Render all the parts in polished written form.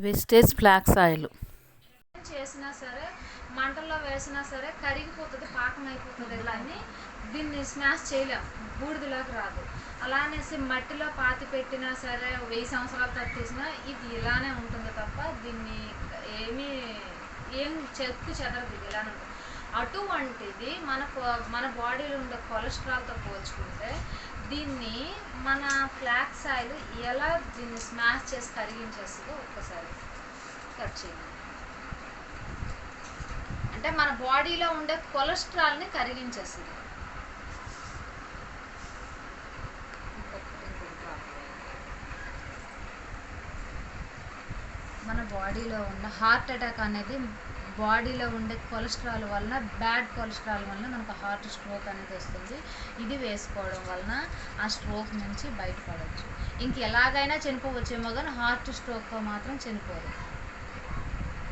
Wastage flax oil చేసినా సరే మంటల్లో వేసినా సరే కరిగిపోతుంది, పాకం అయిపోతుంది. కానీ దీన్ని స్మాష్ చేయలేం, బూడిదలోకి రాదు. అలా అనేసి మట్టిలో పాతి పెట్టినా సరే 1000 సంవత్సరాల తర్వాత తీసినా ఇది ఇలానే ఉంటుంది తప్ప దీన్ని ఏం చెక్కు చెదరదు, ఇది ఇలానే ఉంటుంది. అటువంటిది మన బాడీలో ఉండే కొలెస్ట్రాల్తో పోల్చుకుంటే దీన్ని మన ఫ్లాక్స్ ఆయిల్ ఎలా దీన్ని స్మాష్ చేసి కరిగించేస్తుందో ఒక్కసారి కట్ చేయండి. అంటే మన బాడీలో ఉండే కొలెస్ట్రాల్ని కరిగించేస్తుంది. మన బాడీలో ఉన్న హార్ట్ అటాక్ అనేది బాడీలో ఉండే కొలెస్ట్రాల్ వలన, బ్యాడ్ కొలెస్ట్రాల్ వలన మనకు హార్ట్ స్ట్రోక్ అనేది వస్తుంది. ఇది వేసుకోవడం వలన ఆ స్ట్రోక్ నుంచి బయటపడవచ్చు. ఎలాగైనా చనిపోవచ్చేమో కానీ హార్ట్ స్ట్రోక్తో మాత్రం చనిపోరు.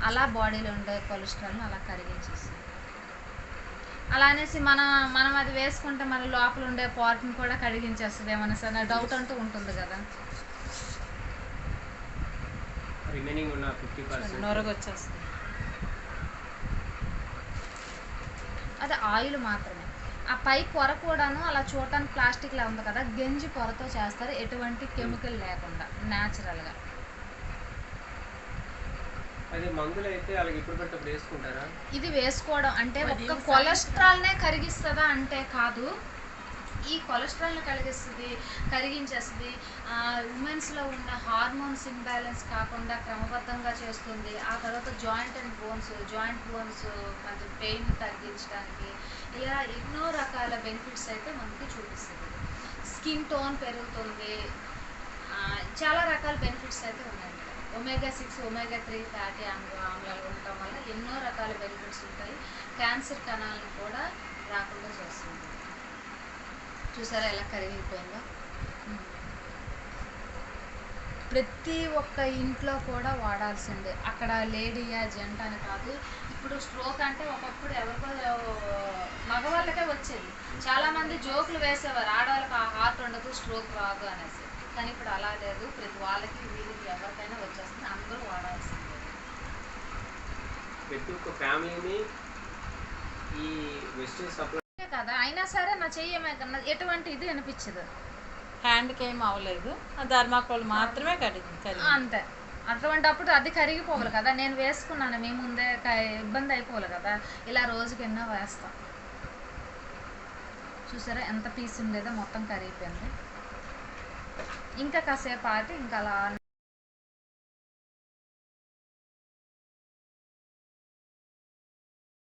అలా బాడీలో ఉండే కొలెస్ట్రాల్ని అలా కరిగించేస్తుంది. అలా అనేసి మనం అది వేసుకుంటే మన లోపల ఉండే పార్ట్ని కూడా కరిగించేస్తుంది ఏమన్నా సరే డౌట్ అంటూ ఉంటుంది కదా. రిమైనింగ్ ఉన్న 50% నొరగొచ్చేస్తుంది. అది ఆయిల్ మాత్రమే. ఆ పై పొర కూడాను అలా చూడటానికి ప్లాస్టిక్లా ఉంది కదా, గంజి పొరతో చేస్తారు, ఎటువంటి కెమికల్ లేకుండా న్యాచురల్గా. అదే మందులు అయితే అలాగే ఇప్పుడు పట్టప్పుడు వేసుకుంటారా? ఇది వేసుకోవడం అంటే ఒక్క కొలెస్ట్రాల్నే కరిగిస్తుందా అంటే కాదు, ఈ కొలెస్ట్రాల్ని కరిగించేస్తుంది. ఉమెన్స్లో ఉన్న హార్మోన్స్ ఇంబ్యాలెన్స్ కాకుండా క్రమబద్ధంగా చేస్తుంది. ఆ తర్వాత జాయింట్ బోన్స్ కొంచెం పెయిన్ తగ్గించడానికి ఇలా ఎన్నో రకాల బెనిఫిట్స్ అయితే మనకి చూపిస్తుంది. స్కిన్ టోన్ పెరుగుతుంది, చాలా రకాల బెనిఫిట్స్ అయితే ఉన్నాయి. ఒమేగా-6, ఒమేగా-3 ఫ్యాటీ ఆమ్లాలు ఉండటం వల్ల ఎన్నో రకాల బెనిఫిట్స్ ఉంటాయి. క్యాన్సర్ కణాలను కూడా రాకుండా చేస్తుంది. చూసారా ఎలా కరిగిపోయిందో. ప్రతి ఒక్క ఇంట్లో కూడా వాడాల్సిందే, అక్కడ లేడీయా జెంట్ అని కాదు. ఇప్పుడు స్ట్రోక్ అంటే ఒకప్పుడు ఎవరికో మగవాళ్ళకే వచ్చేది. చాలామంది జోకులు వేసేవారు, ఆడవాళ్ళకి ఆ హార్ట్ ఉండదు, స్ట్రోక్ రాదు అనేసి. కానీ ఇప్పుడు అలా లేదు, ప్రతి వాళ్ళకి వీళ్ళకి ఎవరికైనా వచ్చేస్తుంది, అందరూ వాడాల్సిందే. ప్రతి ఒక్క ఫ్యామిలీని ఈ వెస్టర్న్ సప్లై కదా, అయినా సరే నా చెయ్యమే కన్నా ఎటువంటి ఇది అనిపించదు. హ్యాండ్కి ఏం అవ్వలేదు, ఆ ధర్మాకోల్ మాత్రమే కరిగింది అంతే. అటువంటిప్పుడు అది కరిగిపోవాలి కదా. నేను వేసుకున్నాను, మీ ముందే ఇబ్బంది అయిపోవాలి కదా. ఇలా రోజుకి ఎన్నో వేస్తాం. చూసారా ఎంత పీస్ ఉండేదో మొత్తం కరిగిపోయింది. ఇంకా కాసేపు ఆగి ఇంకా అలా